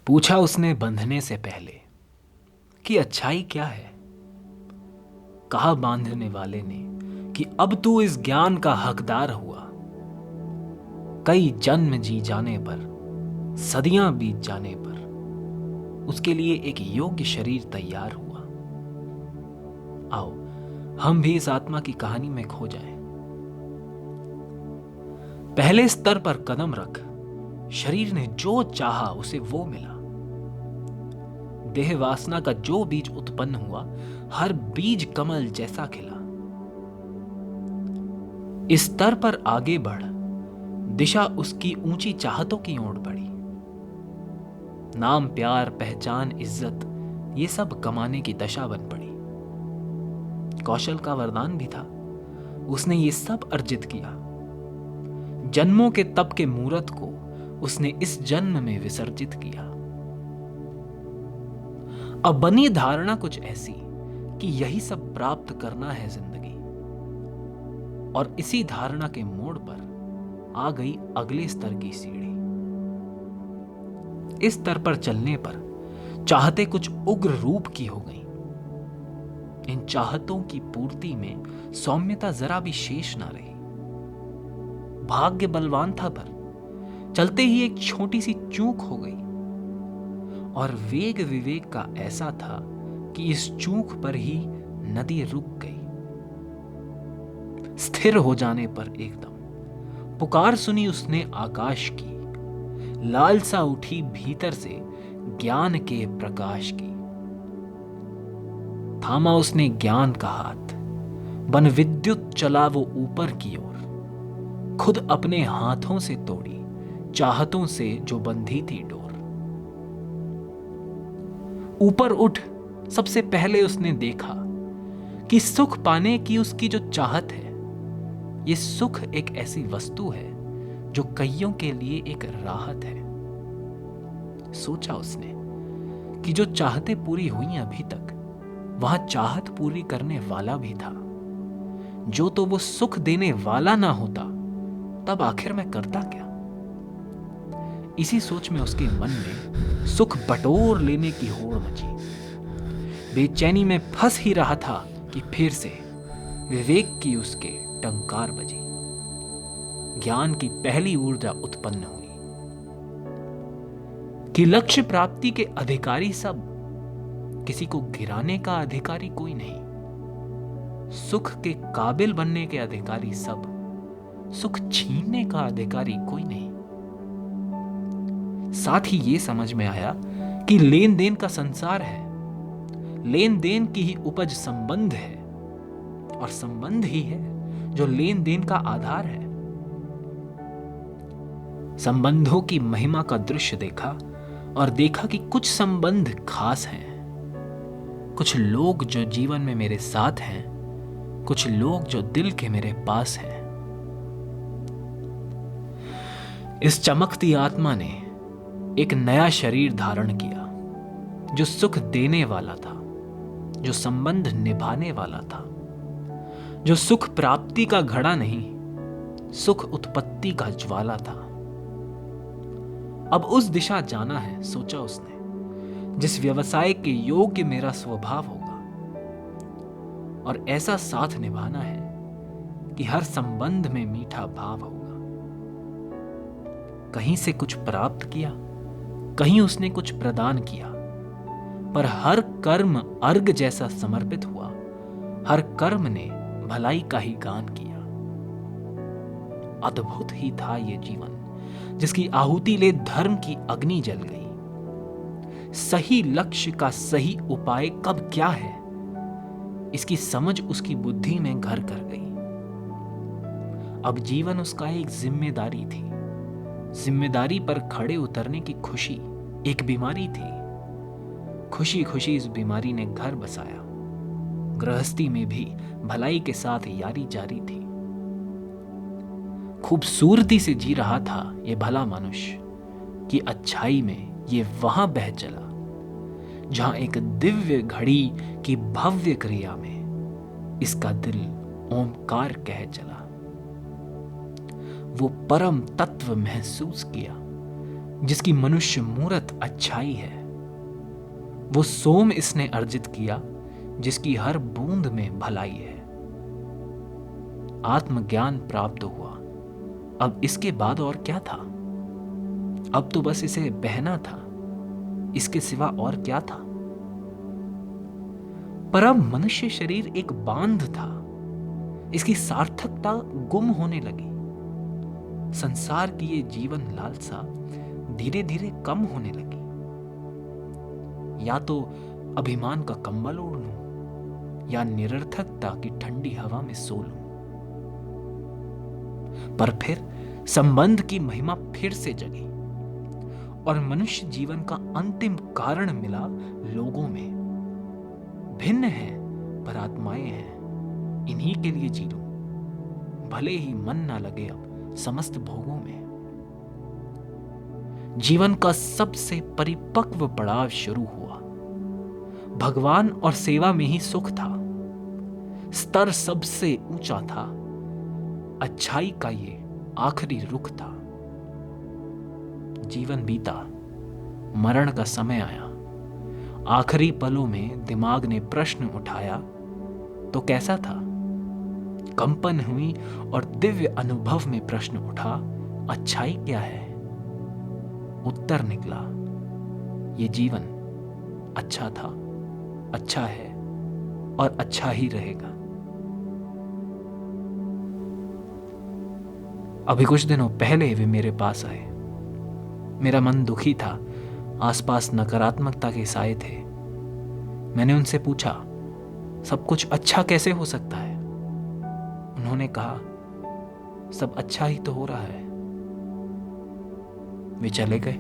पूछा उसने बंधने से पहले कि अच्छाई क्या है। कहा बांधने वाले ने कि अब तू इस ज्ञान का हकदार हुआ। कई जन्म जी जाने पर, सदियां बीत जाने पर उसके लिए एक योग्य शरीर तैयार हुआ। आओ हम भी इस आत्मा की कहानी में खो जाएं। पहले स्तर पर कदम रख। शरीर ने जो चाहा उसे वो मिला। देह वासना का जो बीज उत्पन्न हुआ, हर बीज कमल जैसा खिला। इस स्तर पर आगे बढ़, दिशा उसकी ऊंची चाहतों की ओर बढ़ी। नाम, प्यार, पहचान, इज्जत, ये सब कमाने की दशा बन पड़ी। कौशल का वरदान भी था, उसने ये सब अर्जित किया। जन्मों के तप के मूरत को उसने इस जन्म में विसर्जित किया। अब बनी धारणा कुछ ऐसी कि यही सब प्राप्त करना है जिंदगी, और इसी धारणा के मोड़ पर आ गई अगले स्तर की सीढ़ी। इस स्तर पर चलने पर चाहते कुछ उग्र रूप की हो गई। इन चाहतों की पूर्ति में सौम्यता जरा भी शेष ना रही। भाग्य बलवान था, पर चलते ही एक छोटी सी चूक हो गई, और वेग विवेक का ऐसा था कि इस चूक पर ही नदी रुक गई। स्थिर हो जाने पर एकदम पुकार सुनी उसने आकाश की। लालसा उठी भीतर से ज्ञान के प्रकाश की। थामा उसने ज्ञान का हाथ, बन विद्युत चला वो ऊपर की ओर। खुद अपने हाथों से तोड़ी चाहतों से जो बंधी थी डोर। ऊपर उठ सबसे पहले उसने देखा कि सुख पाने की उसकी जो चाहत है, ये सुख एक ऐसी वस्तु है जो कईयों के लिए एक राहत है। सोचा उसने कि जो चाहते पूरी हुई अभी तक, वहां चाहत पूरी करने वाला भी था। जो तो वो सुख देने वाला ना होता, तब आखिर मैं करता क्या। इसी सोच में उसके मन में सुख बटोर लेने की होड़ मची। बेचैनी में फंस ही रहा था कि फिर से विवेक की उसके टंकार बजी। ज्ञान की पहली ऊर्जा उत्पन्न हुई कि लक्ष्य प्राप्ति के अधिकारी सब, किसी को गिराने का अधिकारी कोई नहीं। सुख के काबिल बनने के अधिकारी सब, सुख छीनने का अधिकारी कोई नहीं। साथ ही ये समझ में आया कि लेन देन का संसार है। लेन देन की ही उपज संबंध है, और संबंध ही है जो लेन देन का आधार है। संबंधों की महिमा का दृश्य देखा, और देखा कि कुछ संबंध खास हैं। कुछ लोग जो जीवन में मेरे साथ हैं, कुछ लोग जो दिल के मेरे पास हैं। इस चमकती आत्मा ने एक नया शरीर धारण किया, जो सुख देने वाला था, जो संबंध निभाने वाला था, जो सुख प्राप्ति का घड़ा नहीं, सुख उत्पत्ति का ज्वाला था। अब उस दिशा जाना है, सोचा उसने, जिस व्यवसाय के योग्य मेरा स्वभाव होगा, और ऐसा साथ निभाना है कि हर संबंध में मीठा भाव होगा। कहीं से कुछ प्राप्त किया, कहीं उसने कुछ प्रदान किया, पर हर कर्म अर्घ जैसा समर्पित हुआ। हर कर्म ने भलाई का ही गान किया। अद्भुत ही था ये जीवन, जिसकी आहुति ले धर्म की अग्नि जल गई। सही लक्ष्य का सही उपाय कब क्या है, इसकी समझ उसकी बुद्धि में घर कर गई। अब जीवन उसका एक जिम्मेदारी थी। जिम्मेदारी पर खड़े उतरने की खुशी एक बीमारी थी। खुशी खुशी इस बीमारी ने घर बसाया। गृहस्थी में भी भलाई के साथ यारी जारी थी। खूबसूरती से जी रहा था ये भला मनुष्य कि अच्छाई में ये वहां बह चला, जहां एक दिव्य घड़ी की भव्य क्रिया में इसका दिल ओमकार कह चला। वो परम तत्व महसूस किया जिसकी मनुष्य मूरत अच्छाई है। वो सोम इसने अर्जित किया जिसकी हर बूंद में भलाई है। आत्मज्ञान प्राप्त हुआ, अब इसके बाद और क्या था? अब तो बस इसे बहना था, इसके सिवा और क्या था? पर अब मनुष्य शरीर एक बांध था, इसकी सार्थकता गुम होने लगी। संसार की ये जीवन लालसा धीरे धीरे कम होने लगी। या तो अभिमान का कंबल ओढ़ लूं या निरर्थकता की ठंडी हवा में सो लूं। पर फिर संबंध की महिमा फिर से जगी और मनुष्य जीवन का अंतिम कारण मिला लोगों में। भिन्न है पर आत्माएं हैं, इन्हीं के लिए जी लूं, भले ही मन ना लगे अब समस्त भोगों में। जीवन का सबसे परिपक्व पड़ाव शुरू हुआ। भगवान और सेवा में ही सुख था। स्तर सबसे ऊंचा था। अच्छाई का ये आखिरी रुख था। जीवन बीता, मरण का समय आया। आखिरी पलों में दिमाग ने प्रश्न उठाया, तो कैसा था? कंपन हुई और दिव्य अनुभव में प्रश्न उठा, अच्छाई क्या है? उत्तर निकला, ये जीवन अच्छा था, अच्छा है और अच्छा ही रहेगा। अभी कुछ दिनों पहले वे मेरे पास आए। मेरा मन दुखी था, आसपास नकारात्मकता के साए थे। मैंने उनसे पूछा, सब कुछ अच्छा कैसे हो सकता है? उन्होंने कहा, सब अच्छा ही तो हो रहा है। वे चले गए।